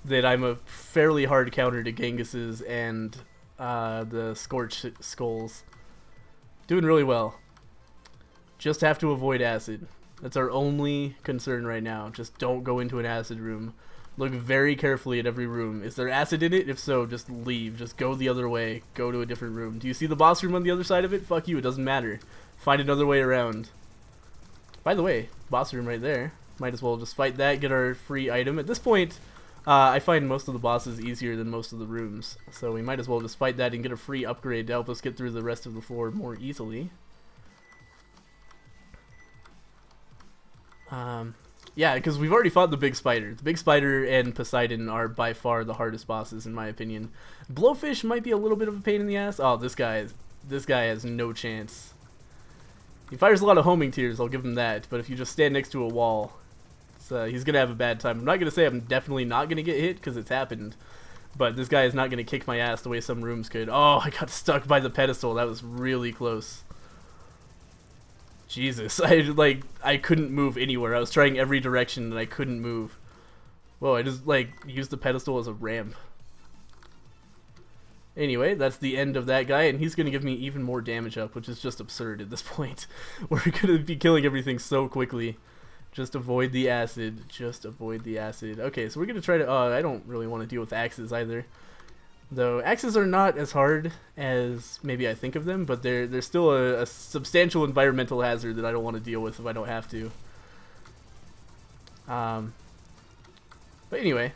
that I'm a fairly hard counter to Genghis's and the Scorched Skulls. Doing really well. Just have to avoid acid. That's our only concern right now. Just don't go into an acid room. Look very carefully at every room. Is there acid in it? If so, just leave. Just go the other way. Go to a different room. Do you see the boss room on the other side of it? Fuck you, it doesn't matter. Find another way around. By the way, boss room right there. Might as well just fight that, get our free item. At this point, I find most of the bosses easier than most of the rooms. So we might as well just fight that and get a free upgrade to help us get through the rest of the floor more easily. Yeah, because we've already fought the big spider. The big spider and Poseidon are by far the hardest bosses in my opinion. Blowfish might be a little bit of a pain in the ass. Oh, this guy has no chance. He fires a lot of homing tears, I'll give him that. But if you just stand next to a wall, he's gonna have a bad time. I'm not gonna say I'm definitely not gonna get hit because it's happened, but this guy is not gonna kick my ass the way some rooms could. Oh, I got stuck by the pedestal. That was really close. Jesus, I couldn't move anywhere. I was trying every direction and I couldn't move. Whoa, I just used the pedestal as a ramp. Anyway, that's the end of that guy, and he's gonna give me even more damage up, which is just absurd at this point. We're gonna be killing everything so quickly. Just avoid the acid. Just avoid the acid. Okay, so we're gonna try to. I don't really want to deal with axes either. Though axes are not as hard as maybe I think of them, but they're still a substantial environmental hazard that I don't want to deal with if I don't have to. But anyway,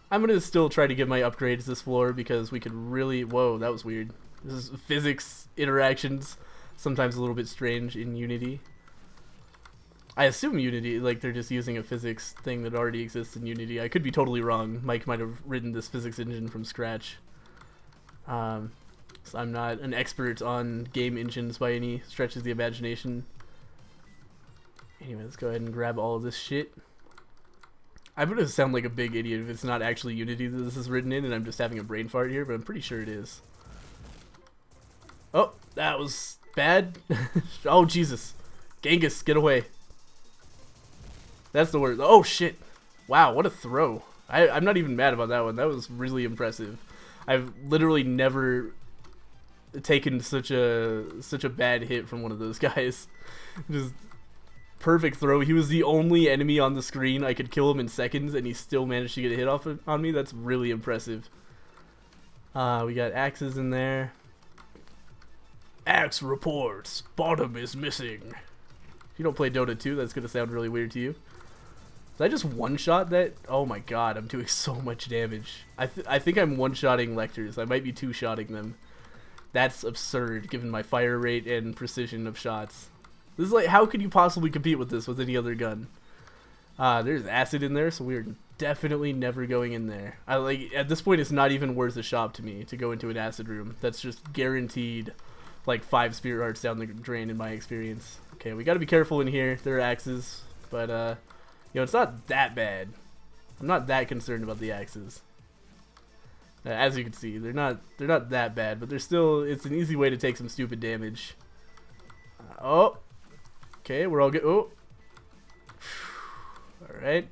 I'm gonna still try to get my upgrades this floor because we could really. Whoa, that was weird. This is physics interactions, sometimes a little bit strange in Unity. I assume Unity, they're just using a physics thing that already exists in Unity. I could be totally wrong. Mike might have written this physics engine from scratch. So I'm not an expert on game engines by any stretch of the imagination. Anyway, let's go ahead and grab all of this shit. I'm gonna sound like a big idiot if it's not actually Unity that this is written in and I'm just having a brain fart here, but I'm pretty sure it is. Oh, that was bad. Oh, Jesus. Genghis, get away. That's the word. Oh, shit. Wow, what a throw. I'm not even mad about that one. That was really impressive. I've literally never taken such a bad hit from one of those guys. Just perfect throw. He was the only enemy on the screen. I could kill him in seconds, and he still managed to get a hit off on me. That's really impressive. We got axes in there. Axe reports. Bottom is missing. If you don't play Dota 2, that's going to sound really weird to you. Did I just one-shot that? Oh my god, I'm doing so much damage. I think I'm one-shotting Lectors. I might be two-shotting them. That's absurd, given my fire rate and precision of shots. This is how could you possibly compete with this with any other gun? There's acid in there, so we're definitely never going in there. At this point, it's not even worth a shop to me to go into an acid room. That's just guaranteed, 5 spirit hearts down the drain in my experience. Okay, we gotta be careful in here. There are axes, but, it's not that bad. I'm not that concerned about the axes. As you can see, they're not that bad, but it's an easy way to take some stupid damage. Oh, okay, we're all good. Oh, all right.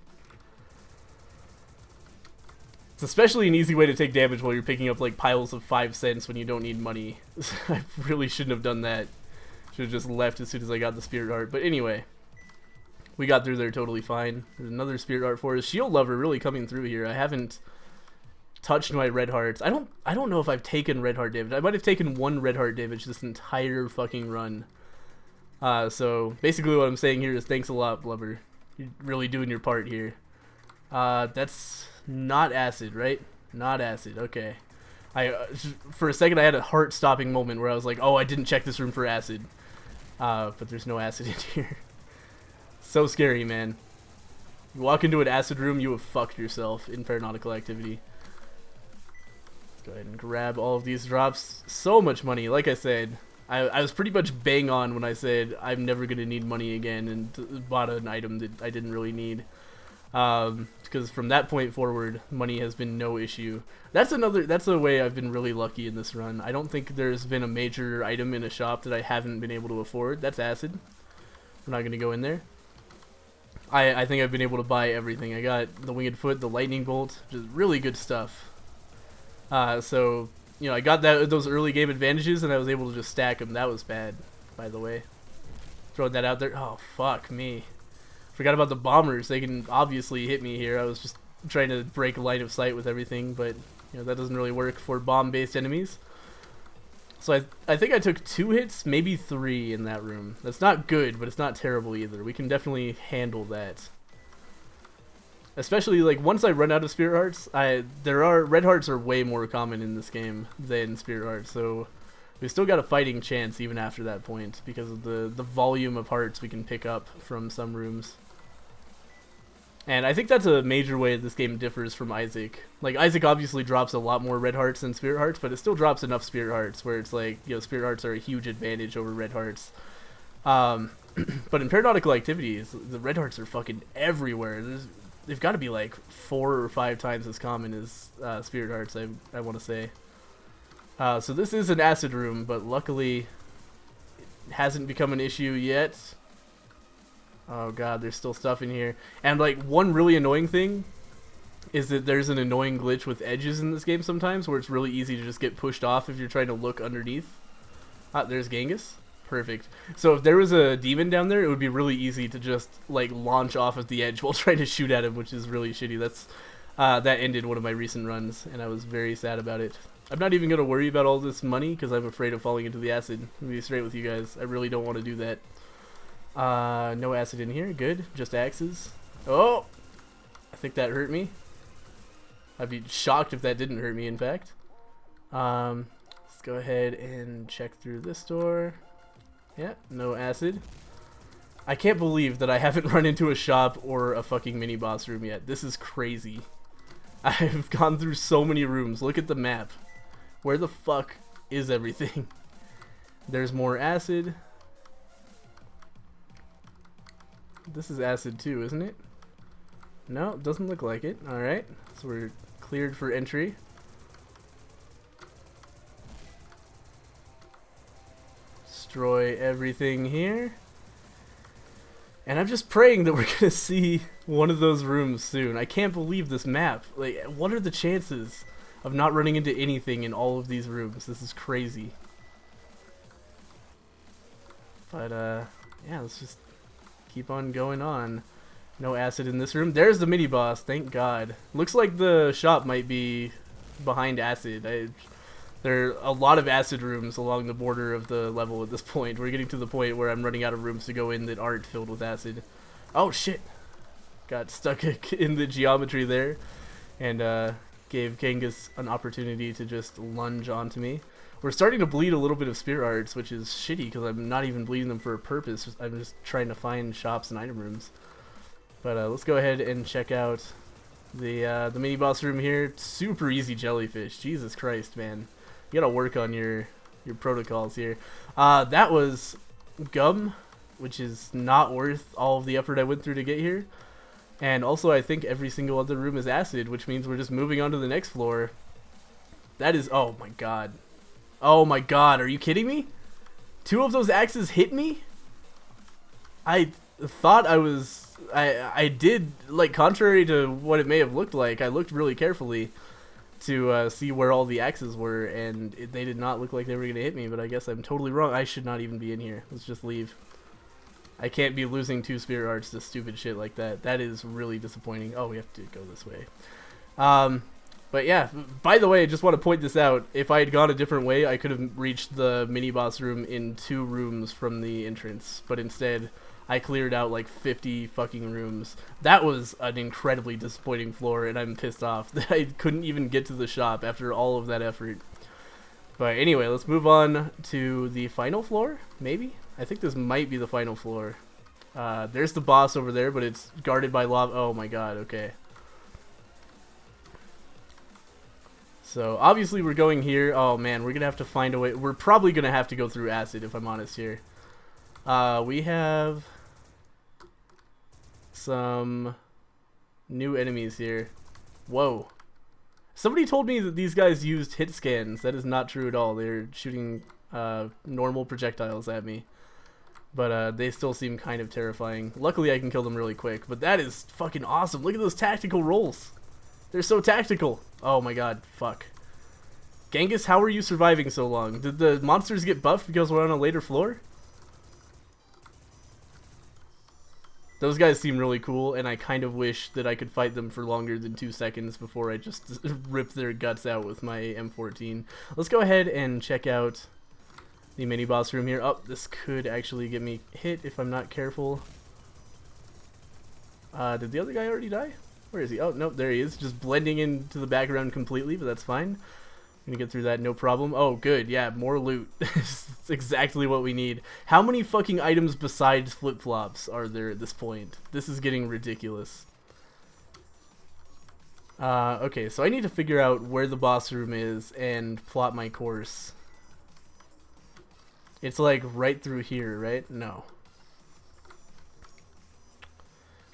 It's especially an easy way to take damage while you're picking up piles of 5 cents when you don't need money. I really shouldn't have done that. Should have just left as soon as I got the spirit heart. But anyway, we got through there totally fine. There's another spirit heart for us. Shield Lover really coming through here. I haven't touched my red hearts. I don't know if I've taken red heart damage. I might have taken 1 red heart damage this entire fucking run. So basically what I'm saying here is thanks a lot, Blubber. You're really doing your part here. That's not acid, right? Not acid. Okay. For a second I had a heart-stopping moment where I was like, oh, I didn't check this room for acid. But there's no acid in here. So scary, man. You walk into an acid room, you have fucked yourself in Paranautical Activity. Let's go ahead and grab all of these drops. So much money. Like I said, I was pretty much bang on when I said I'm never going to need money again and bought an item that I didn't really need. Because from that point forward, money has been no issue. That's a way I've been really lucky in this run. I don't think there's been a major item in a shop that I haven't been able to afford. That's acid. We're not going to go in there. I think I've been able to buy everything. I got the winged foot, the lightning bolt, just really good stuff. So, you know, I got those early game advantages and I was able to just stack them. That was bad, by the way. Throwing that out there. Oh, fuck me. Forgot about the bombers. They can obviously hit me here. I was just trying to break line of sight with everything, but you know that doesn't really work for bomb-based enemies. So I think I took 2 hits, maybe 3 in that room. That's not good, but it's not terrible either. We can definitely handle that. Especially like once I run out of spirit hearts, red hearts are way more common in this game than spirit hearts, so we still got a fighting chance even after that point because of the volume of hearts we can pick up from some rooms. And I think that's a major way this game differs from Isaac. Like, Isaac obviously drops a lot more red hearts than spirit hearts, but it still drops enough spirit hearts where it's like, you know, spirit hearts are a huge advantage over red hearts. But in Paranautical Activities, the red hearts are fucking everywhere. They've got to be like 4 or 5 times as common as spirit hearts, I want to say. So this is an acid room, but luckily it hasn't become an issue yet. Oh god, there's still stuff in here. And like one really annoying thing is that there's an annoying glitch with edges in this game sometimes where it's really easy to just get pushed off if you're trying to look underneath. Ah, there's Genghis. Perfect. So if there was a demon down there, it would be really easy to just like launch off of the edge while trying to shoot at him, which is really shitty. That ended one of my recent runs, and I was very sad about it. I'm not even going to worry about all this money because I'm afraid of falling into the acid. I'm going to be straight with you guys. I really don't want to do that. No acid in here. Good. Just axes. Oh! I think that hurt me. I'd be shocked if that didn't hurt me, in fact. Let's go ahead and check through this door. Yeah, no acid. I can't believe that I haven't run into a shop or a fucking mini-boss room yet. This is crazy. I've gone through so many rooms. Look at the map. Where the fuck is everything? There's more acid. This is acid too, isn't it? No, it doesn't look like it. Alright, so we're cleared for entry. Destroy everything here. And I'm just praying that we're gonna see one of those rooms soon. I can't believe this map. Like, what are the chances of not running into anything in all of these rooms? This is crazy. But, yeah, let's just keep on going on. No acid in this room. There's the mini-boss, thank God. Looks like the shop might be behind acid. There are a lot of acid rooms along the border of the level at this point. We're getting to the point where I'm running out of rooms to go in that aren't filled with acid. Oh shit! Got stuck in the geometry there, and gave Genghis an opportunity to just lunge onto me. We're starting to bleed a little bit of spirit hearts, which is shitty because I'm not even bleeding them for a purpose. I'm just trying to find shops and item rooms. But let's go ahead and check out the mini boss room here. Super easy jellyfish. Jesus Christ, man. You gotta work on your protocols here. That was gum, which is not worth all of the effort I went through to get here. And also, I think every single other room is acid, which means we're just moving on to the next floor. That is, oh my god. Oh my god, are you kidding me? 2 of those axes hit me? I thought I did, like, contrary to what it may have looked like, I looked really carefully to see where all the axes were, and they did not look like they were going to hit me, but I guess I'm totally wrong. I should not even be in here. Let's just leave. I can't be losing 2 spirit hearts to stupid shit like that. That is really disappointing. Oh, we have to go this way. But yeah, by the way, I just want to point this out. If I had gone a different way, I could have reached the mini-boss room in 2 rooms from the entrance, but instead I cleared out like 50 fucking rooms. That was an incredibly disappointing floor, and I'm pissed off that I couldn't even get to the shop after all of that effort. But anyway, let's move on to the final floor, maybe? I think this might be the final floor. There's the boss over there, but it's guarded by lava. Oh my god, okay. So, obviously we're going here. Oh man, we're gonna have to find a way. We're probably gonna have to go through acid, if I'm honest here. We have some new enemies here. Whoa. Somebody told me that these guys used hit scans. That is not true at all. They're shooting normal projectiles at me. But they still seem kind of terrifying. Luckily I can kill them really quick. But that is fucking awesome. Look at those tactical rolls. They're so tactical. Oh my god, fuck. Genghis, how are you surviving so long? Did the monsters get buffed because we're on a later floor? Those guys seem really cool, and I kind of wish that I could fight them for longer than 2 seconds before I just rip their guts out with my M14. Let's go ahead and check out the mini-boss room here. Oh, this could actually get me hit if I'm not careful. Did the other guy already die? Where is he? Oh, nope, there he is. Just blending into the background completely, but that's fine. I'm gonna get through that, no problem. Oh, good, yeah, more loot. It's exactly what we need. How many fucking items besides flip-flops are there at this point? This is getting ridiculous. Okay, so I need to figure out where the boss room is and plot my course. It's like right through here, right? No.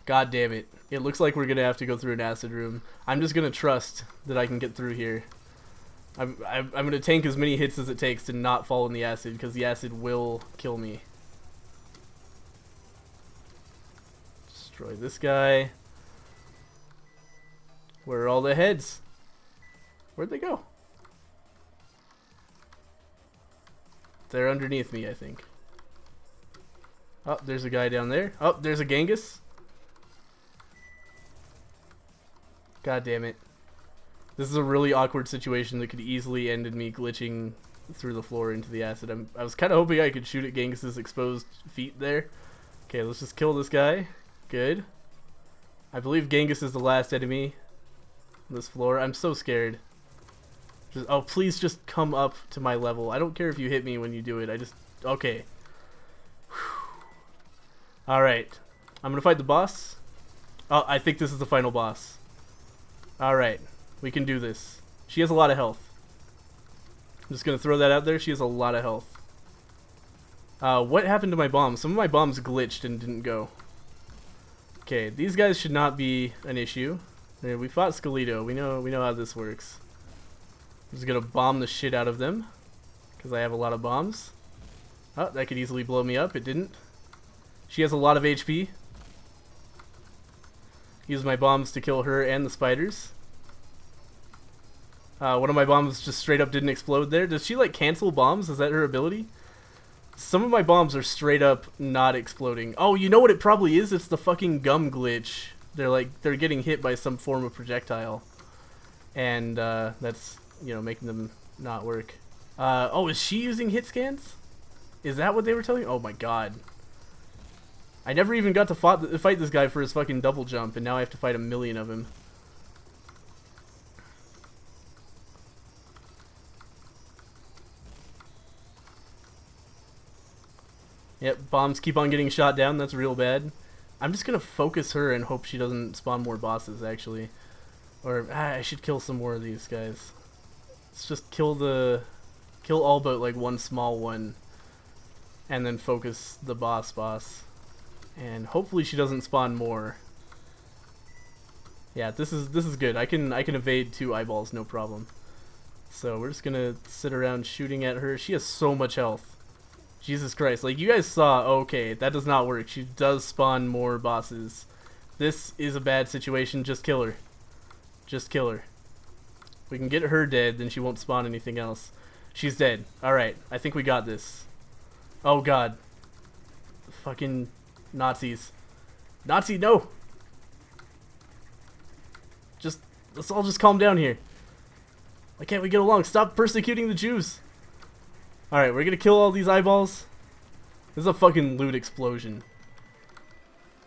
God damn it. It looks like we're gonna have to go through an acid room. I'm just gonna trust that I can get through here. I'm gonna tank as many hits as it takes to not fall in the acid, because the acid will kill me. Destroy this guy. Where are all the heads? Where'd they go? They're underneath me, I think. Oh, there's a guy down there. Oh, there's a Genghis. God damn it. This is a really awkward situation that could easily end in me glitching through the floor into the acid. I was kind of hoping I could shoot at Genghis's exposed feet there. Okay, let's just kill this guy. Good. I believe Genghis is the last enemy on this floor. I'm so scared. Oh, please just come up to my level. I don't care if you hit me when you do it. I just... Okay. Alright. I'm gonna fight the boss. Oh, I think this is the final boss. Alright. We can do this. She has a lot of health. I'm just gonna throw that out there. She has a lot of health. What happened to my bombs? Some of my bombs glitched and didn't go. Okay, these guys should not be an issue. We fought Skelito. We know how this works. I'm just gonna bomb the shit out of them, because I have a lot of bombs. Oh, that could easily blow me up. It didn't. She has a lot of HP. Use my bombs to kill her and the spiders. One of my bombs just straight up didn't explode there. Does she like cancel bombs? Is that her ability? Some of my bombs are straight up not exploding. Oh, you know what it probably is? It's the fucking gum glitch. They're getting hit by some form of projectile. And that's, you know, making them not work. Oh, is she using hit scans? Is that what they were telling me? Oh my god. I never even got to fight this guy for his fucking double jump, and now I have to fight a million of him. Yep, bombs keep on getting shot down. That's real bad. I'm just gonna focus her and hope she doesn't spawn more bosses, actually. Or, I should kill some more of these guys. Let's just kill all but like one small one, and then focus the boss. And hopefully she doesn't spawn more. Yeah, this is good. I can evade 2 eyeballs, no problem. So we're just gonna sit around shooting at her. She has so much health. Jesus Christ. Like, you guys saw, okay, that does not work. She does spawn more bosses. This is a bad situation. Just kill her. Just kill her. If we can get her dead, then she won't spawn anything else. She's dead. Alright, I think we got this. Oh god. Fucking Nazis. Nazi, no! Let's all just calm down here. Why can't we get along? Stop persecuting the Jews! Alright, we're gonna kill all these eyeballs. This is a fucking loot explosion.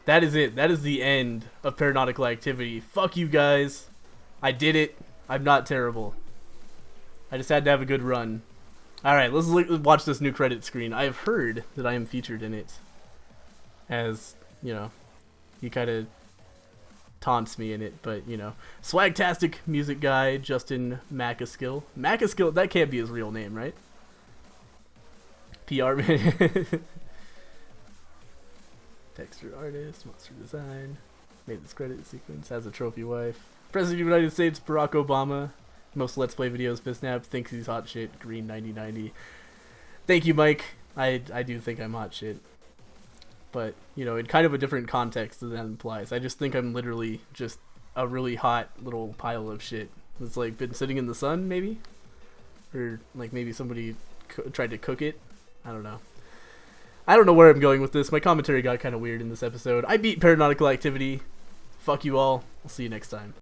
That is it. That is the end of Paranautical activity. Fuck you guys. I did it. I'm not terrible. I just had to have a good run. Alright, let's watch this new credit screen. I have heard that I am featured in it as you know, he kind of taunts me in it, but you know, swagtastic music guy Justin Macaskill. Macaskill, that can't be his real name, right? PR man. Texture artist, monster design, made this credit sequence, has a trophy wife. President of the United States, Barack Obama. Most Let's Play videos, Bisnap thinks he's hot shit, Green 9090. Thank you, Mike. I do think I'm hot shit. But, you know, in kind of a different context than that implies. I just think I'm literally just a really hot little pile of shit. It's like been sitting in the sun, maybe? Or like maybe somebody tried to cook it. I don't know. I don't know where I'm going with this. My commentary got kind of weird in this episode. I beat Paranautical Activity. Fuck you all. I'll see you next time.